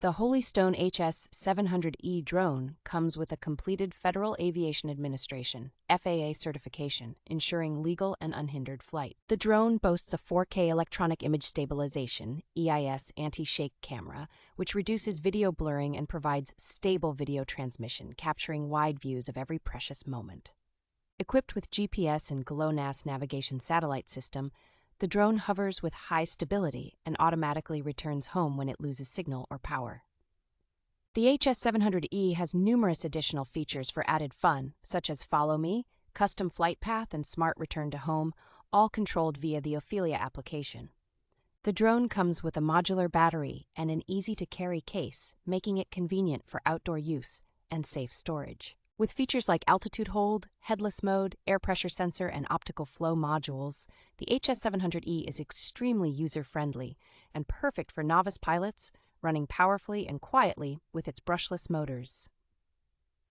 The Holy Stone HS700E Drone comes with a completed Federal Aviation Administration (FAA) certification, ensuring legal and unhindered flight. The drone boasts a 4K Electronic Image Stabilization (EIS) anti-shake camera, which reduces video blurring and provides stable video transmission, capturing wide views of every precious moment. Equipped with GPS and GLONASS navigation satellite system, the drone hovers with high stability and automatically returns home when it loses signal or power. The HS700E has numerous additional features for added fun, such as Follow Me, custom flight path, and smart return to home, all controlled via the Optical application. The drone comes with a modular battery and an easy-to-carry case, making it convenient for outdoor use and safe storage. With features like altitude hold, headless mode, air pressure sensor, and optical flow modules, the HS700E is extremely user-friendly and perfect for novice pilots, running powerfully and quietly with its brushless motors.